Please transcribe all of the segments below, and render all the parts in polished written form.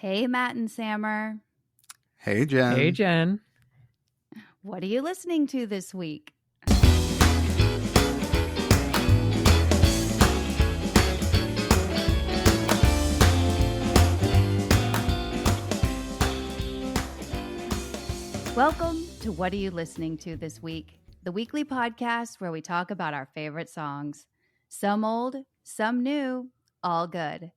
Hey, Matt and Sammer. Hey, Jen. Hey, Jen. What are you listening to this week? Welcome to What Are You Listening to This Week, the weekly podcast where we talk about our favorite songs. Some old, some new, all good.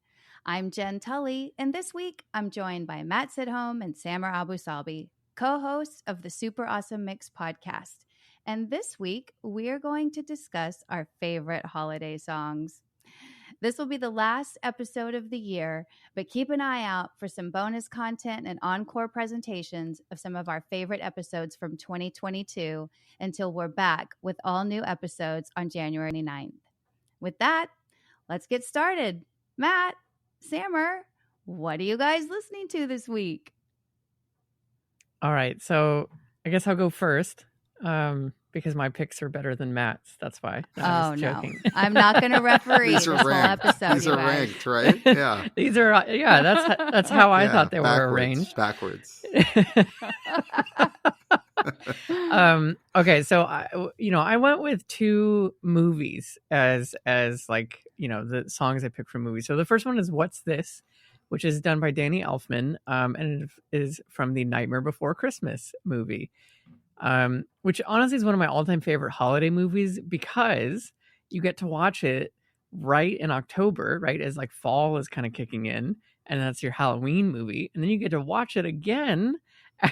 I'm Jenn Tully, and this week I'm joined by Matt Sidholm and Sammer Abu Salbi, co-hosts of the Super Awesome Mix podcast. And this week we are going to discuss our favorite holiday songs. This will be the last episode of the year, but keep an eye out for some bonus content and encore presentations of some of our favorite episodes from 2022 until we're back with all new episodes on January 9th. With that, let's get started. Matt, Sammer, what are you guys listening to this week? All right, so I guess I'll go first because my picks are better than Matt's. That's why. No, I'm not going to referee this whole episode. These are ranked, right? Yeah. These are, that's how I thought they were arranged. Backwards. Okay, so I went with two movies as like, the songs I picked from movies. So the first one is What's This?, which is done by Danny Elfman, and it is from the Nightmare Before Christmas movie, which honestly is one of my all-time favorite holiday movies because you get to watch it right in October, right as like fall is kind of kicking in, and that's your Halloween movie, and then you get to watch it again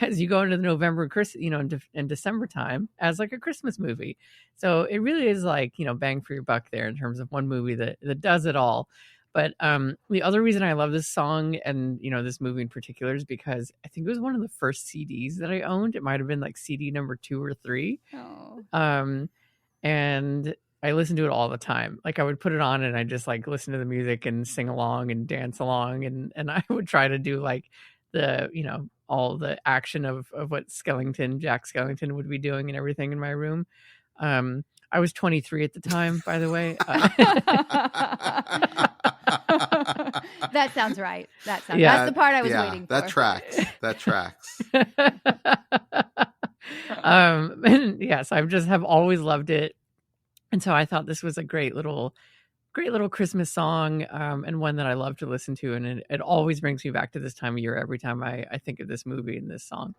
as you go into the November, and December time as like a Christmas movie. So it really is like, bang for your buck there in terms of one movie that does it all. But the other reason I love this song and, this movie in particular is because I think it was one of the first CDs that I owned. It might have been like CD number 2 or 3. Oh. And I listened to it all the time. Like I would put it on and I just like listen to the music and sing along and dance along. And I would try to do like the, all the action of what Jack Skellington would be doing and everything in my room. I was 23 at the time, by the way. That sounds right. That's the part I was waiting for. That tracks. And yes, I just have always loved it. And so I thought this was a great little Christmas song, and one that I love to listen to. And it always brings me back to this time of year every time I think of this movie and this song.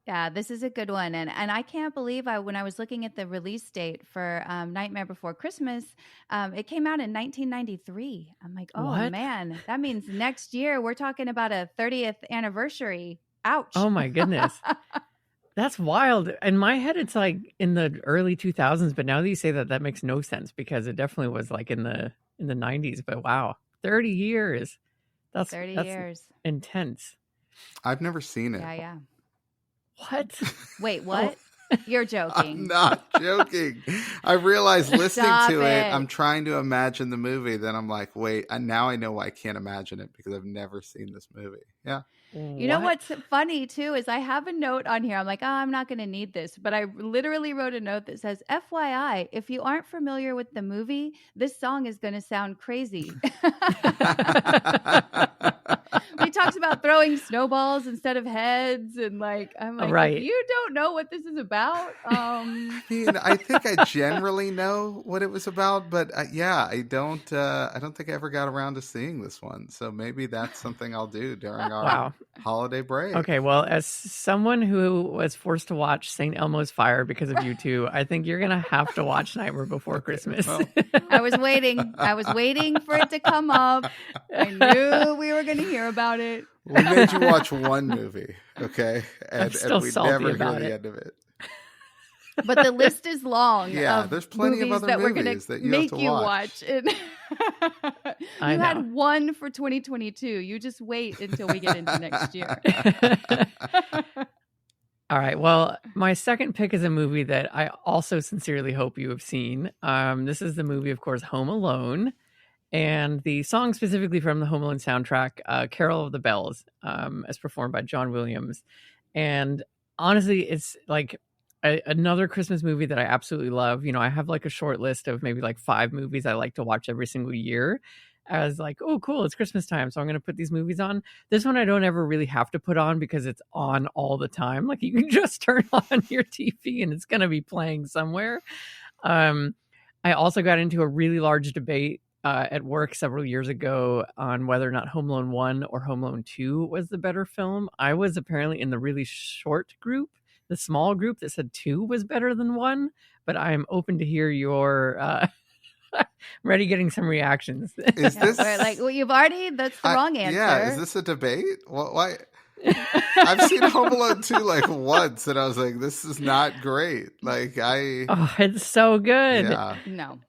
Yeah, this is a good one. And I can't believe when I was looking at the release date for Nightmare Before Christmas, it came out in 1993. I'm like, oh, What? Man, that means next year we're talking about a 30th anniversary. Ouch. Oh, my goodness. That's wild. In my head, it's like in the early 2000s. But now that you say that makes no sense because it definitely was like in the 90s. But wow, 30 years. That's 30 years. Intense. I've never seen it. Yeah. What? Wait, what? You're joking. I'm not joking. I realized listening to it, I'm trying to imagine the movie. Then I'm like, wait, now I know why I can't imagine it because I've never seen this movie. Yeah. You know what's funny too is I have a note on here. I'm like, I'm not going to need this. But I literally wrote a note that says, FYI, if you aren't familiar with the movie, this song is going to sound crazy. He talks about throwing snowballs instead of heads. And like, I'm like, right. You don't know what this is about. I think I generally know what it was about. But I don't think I ever got around to seeing this one. So maybe that's something I'll do during our holiday break. Okay, well, as someone who was forced to watch St. Elmo's Fire because of you two, I think you're going to have to watch Nightmare Before Christmas. Well. I was waiting for it to come up. I knew we were going to hear about it. We made you watch one movie, okay? And we never hear the end of it. But the list is long. Yeah, there's plenty of other movies that you have to watch. You had one for 2022. You just wait until we get into next year. All right. Well, my second pick is a movie that I also sincerely hope you have seen. This is the movie, of course, Home Alone. And the song specifically from the Home Alone soundtrack, Carol of the Bells, as performed by John Williams. And honestly, it's like another Christmas movie that I absolutely love. I have like a short list of maybe like 5 movies I like to watch every single year. as like, oh, cool, it's Christmas time, so I'm going to put these movies on. This one I don't ever really have to put on because it's on all the time. Like you can just turn on your TV and it's going to be playing somewhere. I also got into a really large debate at work several years ago on whether or not Home Alone 1 or Home Alone 2 was the better film. I was apparently in the really short group, the small group that said 2 was better than 1, but I'm open to hear your I'm ready getting some reactions. Is this like you've already that's the wrong answer. Yeah, is this a debate? Why? I've seen Home Alone 2 like once and I was like, this is not great. Like oh, it's so good. Yeah. No.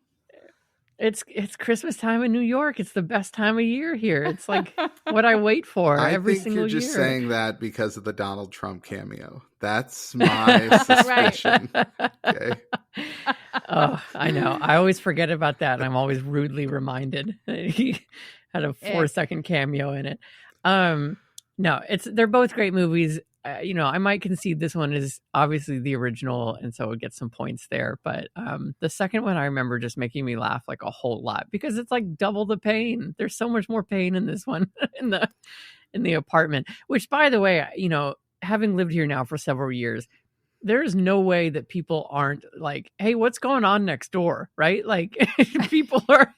It's Christmas time in New York. It's the best time of year here. It's like what I wait for every single year. I think you're just saying that because of the Donald Trump cameo. That's my suspicion. Okay. Oh, I know. I always forget about that. And I'm always rudely reminded that he had a 4-second cameo in it. No, they're both great movies. I might concede this one is obviously the original, and so it gets some points there. But the second one I remember just making me laugh like a whole lot because it's like double the pain. There's so much more pain in this one in the apartment. Which, by the way, having lived here now for several years, there's no way that people aren't like, hey, what's going on next door? Right? Like people are,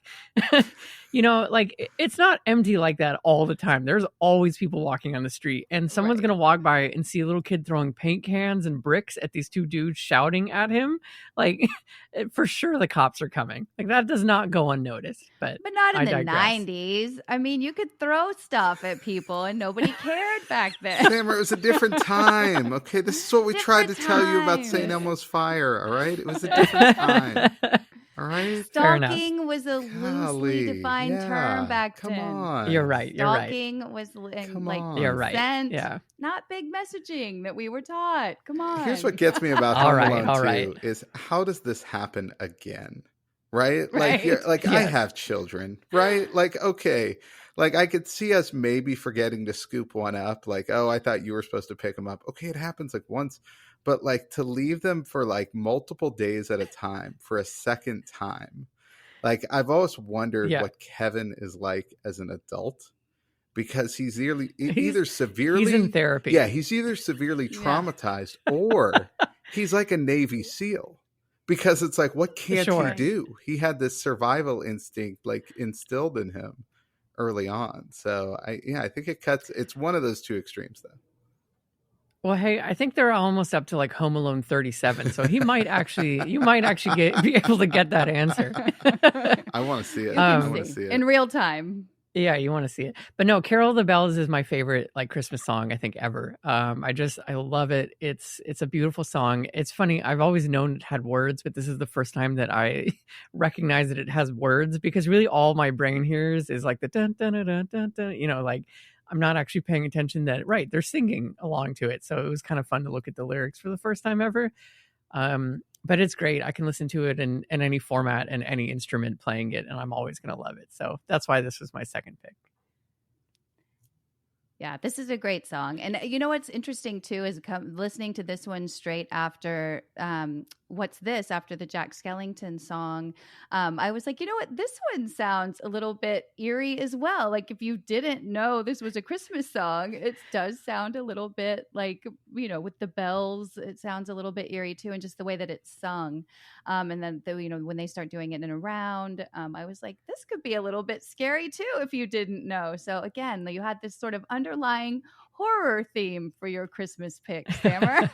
like it's not empty like that all the time. There's always people walking on the street and someone's going to walk by and see a little kid throwing paint cans and bricks at these two dudes shouting at him. Like for sure the cops are coming. Like that does not go unnoticed, but not in the 90s. I mean, you could throw stuff at people and nobody cared back then. Sammer, it was a different time. Okay, this is what we tried to tell you about St. Elmo's fire, all right? It was a different time. All right. Stalking was a loosely defined term back then. Come on. You're right. Stalking was like you're right. consent, yeah. not big messaging that we were taught. Come on. Here's what gets me about Home Alone 2 is how does this happen again? Right? Like I have children, right? Like, okay. Like I could see us maybe forgetting to scoop one up. Like, oh, I thought you were supposed to pick them up. Okay, it happens like once. But like to leave them for like multiple days at a time for a second time. Like I've always wondered what Kevin is like as an adult because he's either severely he's in therapy. Yeah, he's either severely traumatized or he's like a Navy SEAL. Because it's like, what can't he do? He had this survival instinct like instilled in him early on. So I think it's one of those two extremes though. Well, hey, I think they're almost up to like Home Alone 37, so you might actually be able to get that answer. I want to see it. I want to see it in real time. Yeah, you want to see it. But no, Carol of the Bells is my favorite like Christmas song I think ever. I love it. It's a beautiful song. It's funny. I've always known it had words, but this is the first time that I recognize that it has words because really all my brain hears is like the dun dun dun dun dun. Like I'm not actually paying attention that they're singing along to it. So it was kind of fun to look at the lyrics for the first time ever. But it's great. I can listen to it in any format and any instrument playing it, and I'm always going to love it. So that's why this was my second pick. Yeah, this is a great song. And you know what's interesting, too, is listening to this one straight after What's This? After the Jack Skellington song. I was like, you know what? This one sounds a little bit eerie as well. Like if you didn't know this was a Christmas song, it does sound a little bit like, with the bells, it sounds a little bit eerie, too. And just the way that it's sung. And then, when they start doing it in a round, I was like, this could be a little bit scary, too, if you didn't know. So again, you had this sort of underlying horror theme for your Christmas pick, Sammer.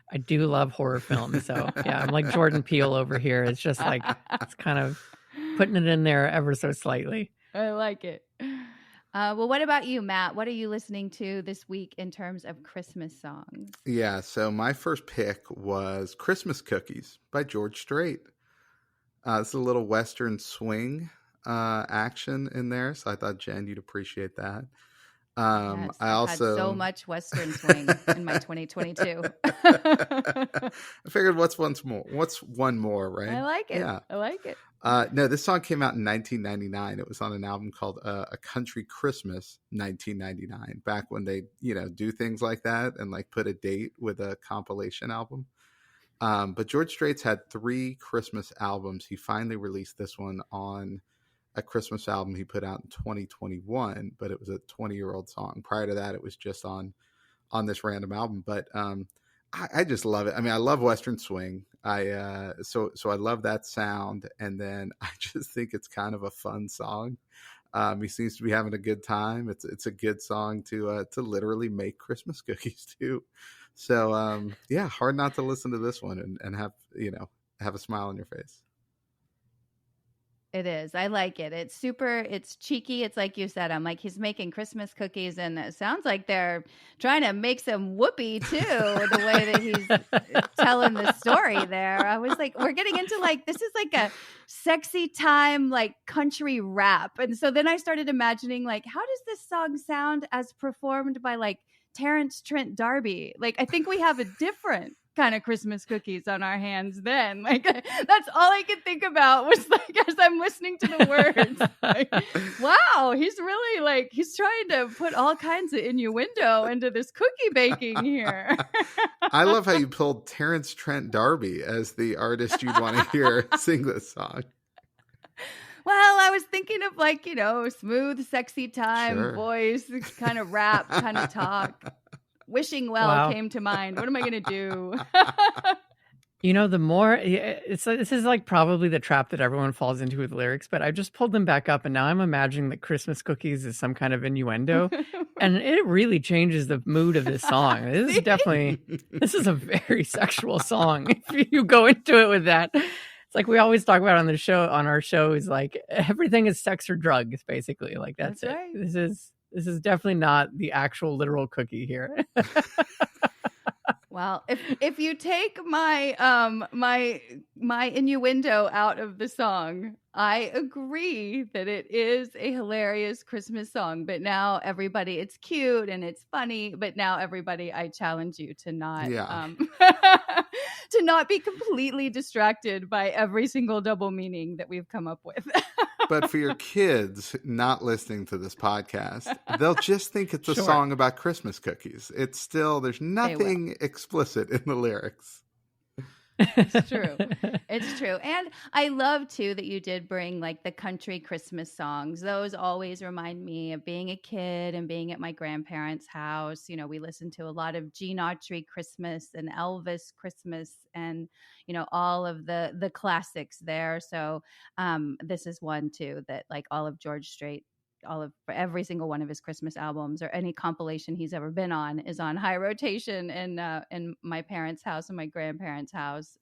I do love horror films. So yeah, I'm like Jordan Peele over here. It's just like, it's kind of putting it in there ever so slightly. I like it. Well, what about you, Matt? What are you listening to this week in terms of Christmas songs? Yeah, so my first pick was Christmas Cookies by George Strait. It's a little Western swing action in there, so I thought, Jen, you'd appreciate that. Yes, I also had so much Western swing in my 2022. I figured what's one more, right? I like it. Yeah. I like it. No, this song came out in 1999. It was on an album called A Country Christmas 1999, back when they, do things like that and like put a date with a compilation album. But George Strait's had 3 Christmas albums. He finally released this one on a Christmas album he put out in 2021, but it was a 20-year-old song. Prior to that, it was just on this random album. But I just love it. I mean, I love Western swing. So I love that sound, and then I just think it's kind of a fun song. He seems to be having a good time. It's a good song to literally make Christmas cookies too. So yeah, hard not to listen to this one and have a smile on your face. It is. I like it. It's cheeky. It's like you said, I'm like, he's making Christmas cookies, and it sounds like they're trying to make some whoopee too, the way that he's telling the story there. I was like, we're getting into like, this is like a sexy time, like country rap. And so then I started imagining like, how does this song sound as performed by like Terrence Trent D'Arby? Like, I think we have a different kind of Christmas cookies on our hands then. Like, that's all I could think about was like, as I'm listening to the words, like, wow, he's really like, he's trying to put all kinds of innuendo into this cookie baking here. I love how you pulled Terrence Trent D'Arby as the artist you'd want to hear sing this song. Well, I was thinking of like, smooth, sexy time, voice, kind of rap, kind of talk. Wishing Well came to mind. What am I going to do? The more this is like probably the trap that everyone falls into with lyrics, but I just pulled them back up, and now I'm imagining that Christmas cookies is some kind of innuendo, and it really changes the mood of this song. This is a very sexual song. If you go into it with that, it's like we always talk about on our show is like everything is sex or drugs, basically. Like that's it. Right. This is definitely not the actual literal cookie here. Well, if you take my my innuendo out of the song, I agree that it is a hilarious Christmas song. But now everybody, it's cute and it's funny. But now everybody, I challenge you to not to not be completely distracted by every single double meaning that we've come up with. But for your kids not listening to this podcast, they'll just think it's a song about Christmas cookies. It's still, there's nothing explicit in the lyrics. It's true. It's true. And I love too that you did bring like the country Christmas songs. Those always remind me of being a kid and being at my grandparents' house. We listened to a lot of Gene Autry Christmas and Elvis Christmas and, all of the classics there. So this is one too that like all of George Strait, for every single one of his Christmas albums or any compilation he's ever been on is on high rotation in my parents' house and my grandparents' house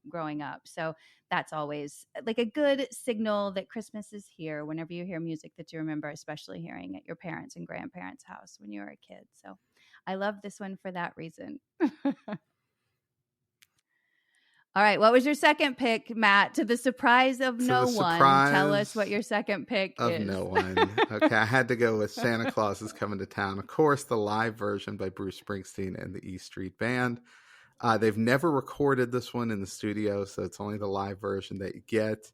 growing up. So that's always like a good signal that Christmas is here whenever you hear music that you remember, especially hearing at your parents' and grandparents' house when you were a kid. So I love this one for that reason. All right. What was your second pick, Matt? To the surprise of no one, tell us what your second pick is. Of no one. Okay. I had to go with Santa Claus is Coming to Town. Of course, the live version by Bruce Springsteen and the E Street Band. They've never recorded this one in the studio, so it's only the live version that you get.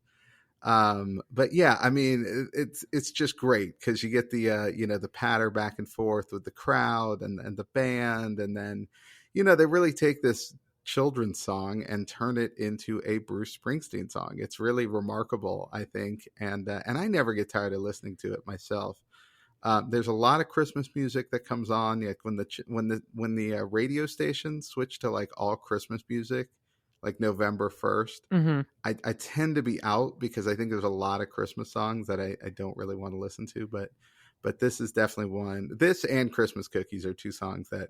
But yeah, I mean, it's just great because you get the, the patter back and forth with the crowd and the band. And then, they really take this children's song and turn it into a Bruce Springsteen song. It's really remarkable, I think, and I never get tired of listening to it myself. There's a lot of Christmas music that comes on, like when the radio stations switch to like all Christmas music, like November 1st. Mm-hmm. I tend to be out because I think there's a lot of Christmas songs that I don't really want to listen to, but this is definitely one. This and Christmas Cookies are two songs that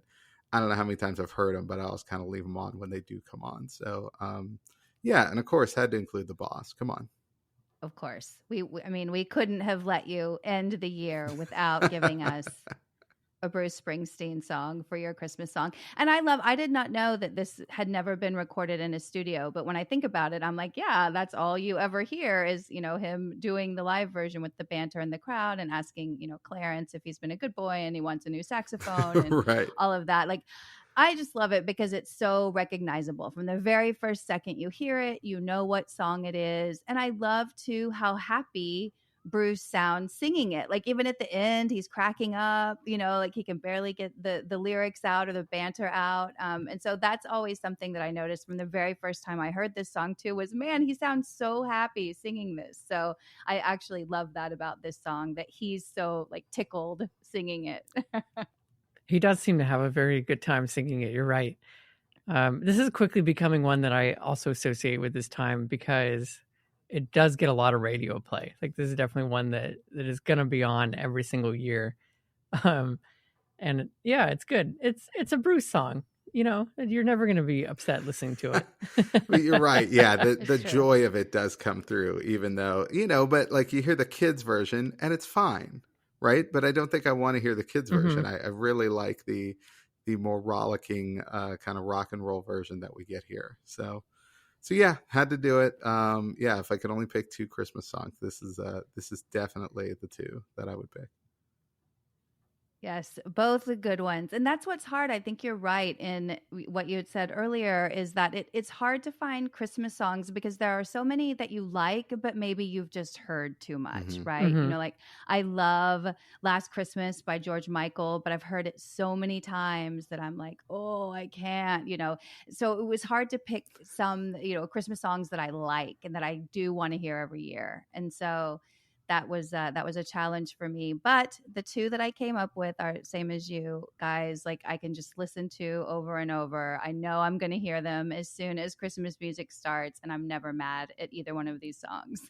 I don't know how many times I've heard them, but I always kind of leave them on when they do come on. So, yeah. And of course, had to include The Boss. Come on. Of course. We couldn't have let you end the year without giving us a Bruce Springsteen song for your Christmas song. And I did not know that this had never been recorded in a studio. But when I think about it, I'm like, yeah, that's all you ever hear is, him doing the live version with the banter in the crowd and asking, Clarence if he's been a good boy and he wants a new saxophone and right. all of that. Like, I just love it because it's so recognizable. From the very first second you hear it, you know what song it is. And I love too how happy Bruce sound singing it. Like even at the end, he's cracking up, like he can barely get the lyrics out or the banter out. And so that's always something that I noticed from the very first time I heard this song too, was, man, he sounds so happy singing this. So I actually love that about this song, that he's so like tickled singing it. He does seem to have a very good time singing it. You're right. This is quickly becoming one that I also associate with this time because it does get a lot of radio play. Like this is definitely one that is going to be on every single year. And yeah, it's good. It's a Bruce song, you're never going to be upset listening to it. But you're right. Yeah. The joy of it does come through, even though, but like you hear the kids version and it's fine. Right. But I don't think I want to hear the kids version. I really like the more rollicking kind of rock and roll version that we get here. So yeah, had to do it. Yeah, if I could only pick 2 Christmas songs, this is definitely the 2 that I would pick. Yes, both the good ones. And that's what's hard. I think you're right in what you had said earlier, is that it's hard to find Christmas songs because there are so many that you like, but maybe you've just heard too much, right? Like I love Last Christmas by George Michael, but I've heard it so many times that I'm like, oh, I can't, So it was hard to pick some, Christmas songs that I like and that I do want to hear every year. And so that was a challenge for me. But the 2 that I came up with are same as you guys. Like I can just listen to over and over. I know I'm going to hear them as soon as Christmas music starts, and I'm never mad at either one of these songs.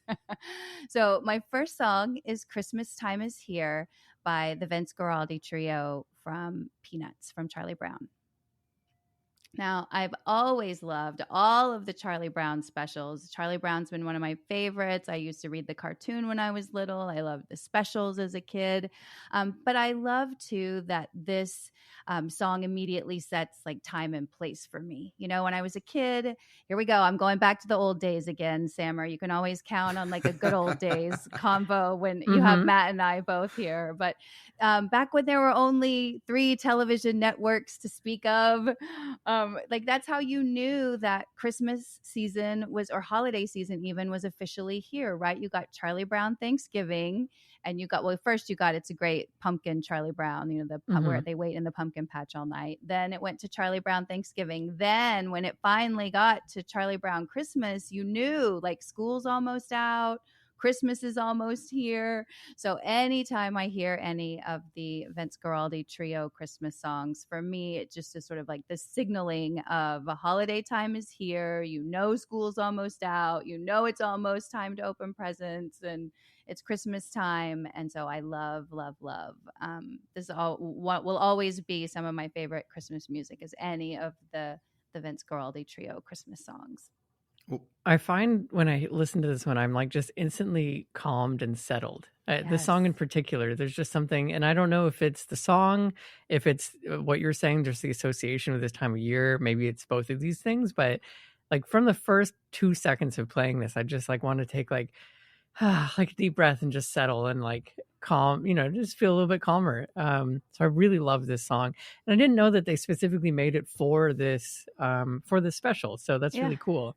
So my first song is Christmas Time Is Here by the Vince Guaraldi Trio from Peanuts, from Charlie Brown. Now, I've always loved all of the Charlie Brown specials. Charlie Brown's been one of my favorites. I used to read the cartoon when I was little. I loved the specials as a kid. But I love, too, that this song immediately sets like time and place for me. When I was a kid, here we go. I'm going back to the old days again, Sammer. You can always count on like a good old days convo when you have Matt and I both here. But back when there were only 3 television networks to speak of, like that's how you knew that Christmas season was, or holiday season even, was officially here, right? You got Charlie Brown Thanksgiving, and you got, first you got It's a Great Pumpkin Charlie Brown, where they wait in the pumpkin patch all night. Then it went to Charlie Brown Thanksgiving. Then when it finally got to Charlie Brown Christmas, you knew like school's almost out. Christmas is almost here. So anytime I hear any of the Vince Guaraldi Trio Christmas songs, for me, it just is sort of like the signaling of a holiday time is here. School's almost out. It's almost time to open presents, and it's Christmas time. And so I love, love, love. This is what will always be some of my favorite Christmas music, is any of the Vince Guaraldi Trio Christmas songs. I find when I listen to this one, I'm like just instantly calmed and settled. Yes. The song in particular, there's just something, and I don't know if it's the song, if it's what you're saying, there's the association with this time of year. Maybe it's both of these things, but like from the first 2 seconds of playing this, I just like want to take like a deep breath and just settle and like calm, just feel a little bit calmer. So I really love this song, and I didn't know that they specifically made it for this special. So that's really cool.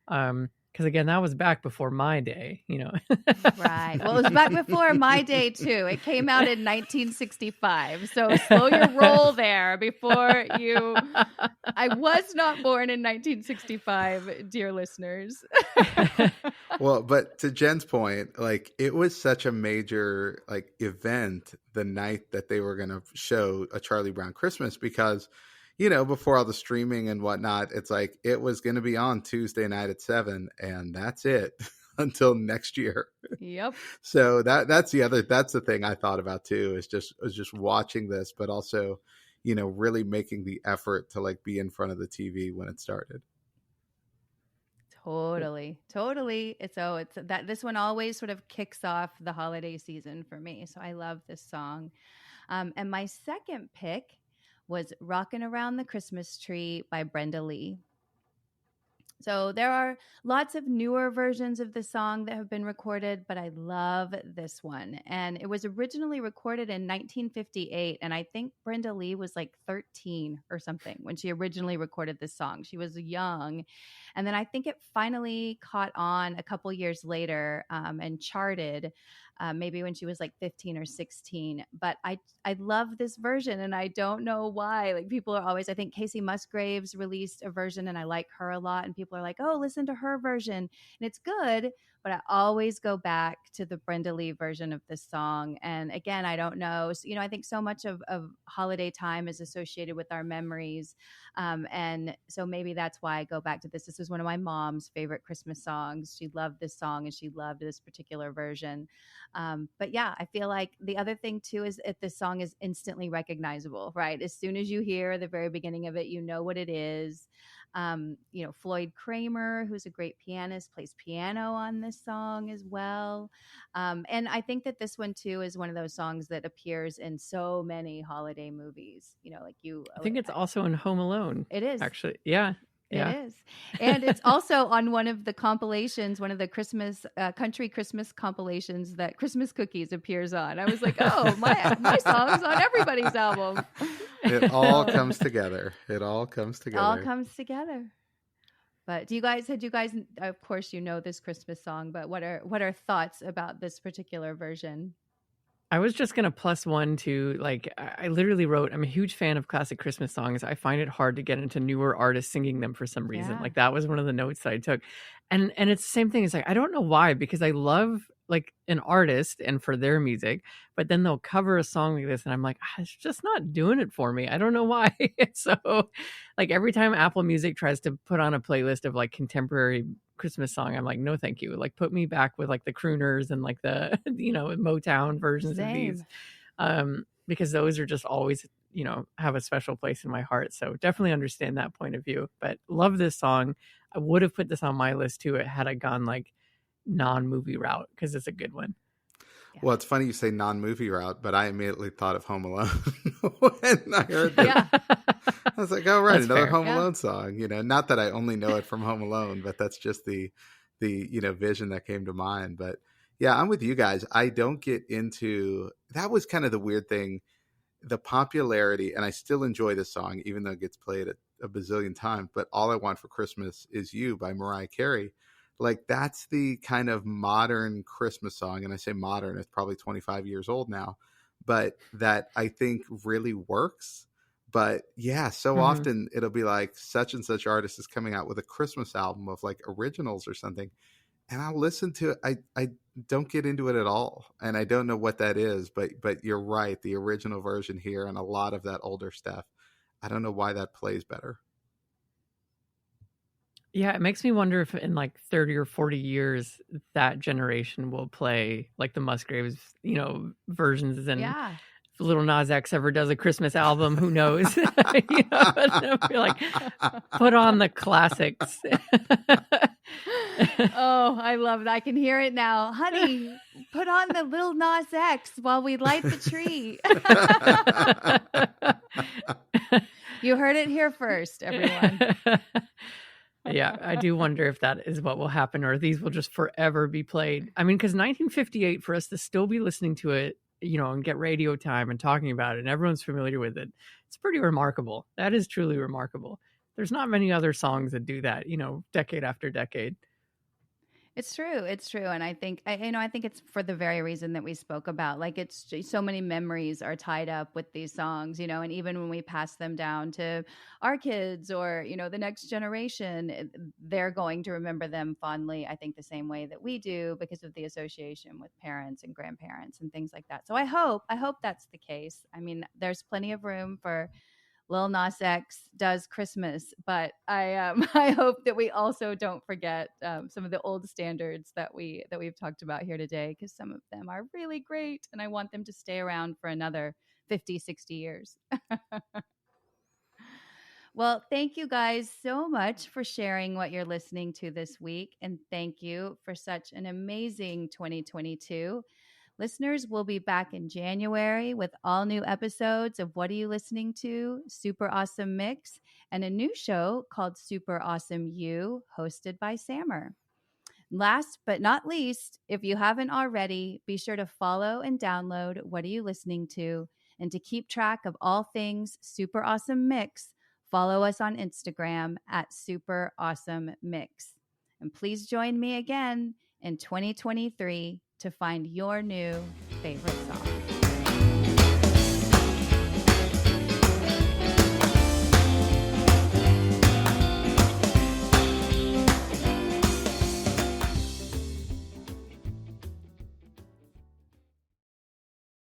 Because again, that was back before my day, Right. Well, it was back before my day too. It came out in 1965. So slow your roll there before you. I was not born in 1965, dear listeners. Well, but to Jen's point, like it was such a major like event the night that they were going to show A Charlie Brown Christmas, because before all the streaming and whatnot, it's like it was going to be on Tuesday night at 7, and that's it until next year. Yep. So that's the thing I thought about too, is just watching this, but also, really making the effort to like be in front of the TV when it started. Totally. It's that this one always sort of kicks off the holiday season for me. So I love this song. And my second pick was Rockin' Around the Christmas Tree by Brenda Lee. So there are lots of newer versions of the song that have been recorded, but I love this one. And it was originally recorded in 1958, and I think Brenda Lee was like 13 or something when she originally recorded this song. She was young. And then I think it finally caught on a couple years later and charted. maybe when she was like 15 or 16. But I love this version, and I don't know why. Like, people are always, I think Casey Musgraves released a version, and I like her a lot. And people are like, oh, listen to her version. And it's good. But I always go back to the Brenda Lee version of this song. And again, I don't know. So, I think so much of holiday time is associated with our memories. And so maybe that's why I go back to this. This was one of my mom's favorite Christmas songs. She loved this song, and she loved this particular version. But yeah, I feel like the other thing too is that this song is instantly recognizable, right? As soon as you hear the very beginning of it, you know what it is. Floyd Kramer, who's a great pianist, plays piano on this song as well. And I think that this one too is one of those songs that appears in so many holiday movies. I think it's also in Home Alone. It is, actually. Yeah. It is. And it's also on one of the compilations, one of the Christmas country Christmas compilations that Christmas Cookies appears on. I was like, oh, my song's on everybody's album. It all comes together. It all comes together. All comes together. But do you guys, of course, this Christmas song, but what are thoughts about this particular version? I was just going to plus one to, like, I literally wrote, I'm a huge fan of classic Christmas songs. I find it hard to get into newer artists singing them for some reason. Yeah. Like, that was one of the notes that I took. And it's the same thing. It's like, I don't know why, because I love like an artist and for their music, but then they'll cover a song like this and I'm like, it's just not doing it for me. I don't know why. So like every time Apple Music tries to put on a playlist of like contemporary Christmas song, I'm like, no, thank you. Like, put me back with like the crooners and like the, Motown versions of these. Because those are just always, have a special place in my heart. So definitely understand that point of view, but love this song. I would have put this on my list too. Had I gone like non-movie route, because it's a good one. Well, it's funny you say non-movie route, but I immediately thought of Home Alone when I heard that. Yeah. I was like, oh, right, That's another fair. Home Alone song. Not that I only know it from Home Alone, but that's just the vision that came to mind. But yeah, I'm with you guys. I don't get into, that was kind of the weird thing, the popularity, and I still enjoy the song, even though it gets played a bazillion times, but All I Want for Christmas Is You by Mariah Carey. Like, that's the kind of modern Christmas song. And I say modern, it's probably 25 years old now, but that I think really works. But yeah, so often it'll be like such and such artist is coming out with a Christmas album of like originals or something. And I'll listen to it. I don't get into it at all. And I don't know what that is, but you're right. The original version here and a lot of that older stuff, I don't know why that plays better. Yeah, it makes me wonder if in like 30 or 40 years that generation will play like the Musgraves, versions. And if Little Nas X ever does a Christmas album, who knows? I'll be like, put on the classics. Oh, I love that. I can hear it now. Honey, put on the Little Nas X while we light the tree. You heard it here first, everyone. Yeah, I do wonder if that is what will happen, or these will just forever be played. I mean, because 1958, for us to still be listening to it, and get radio time and talking about it, and everyone's familiar with it, it's pretty remarkable. That is truly remarkable. There's not many other songs that do that, decade after decade. It's true. And I think, I think it's for the very reason that we spoke about. Like, it's so many memories are tied up with these songs, and even when we pass them down to our kids or, the next generation, they're going to remember them fondly, I think, the same way that we do because of the association with parents and grandparents and things like that. So I hope that's the case. I mean, there's plenty of room for Lil Nas X does Christmas, but I hope that we also don't forget some of the old standards that we've talked about here today, because some of them are really great and I want them to stay around for another 50, 60 years. Well, thank you guys so much for sharing what you're listening to this week, and thank you for such an amazing 2022. Listeners, we'll be back in January with all new episodes of What Are You Listening To? Super Awesome Mix, and a new show called Super Awesome You, hosted by Sammer. Last but not least, if you haven't already, be sure to follow and download What Are You Listening To? And to keep track of all things Super Awesome Mix, follow us on Instagram at Super Awesome Mix. And please join me again in 2023 to find your new favorite song.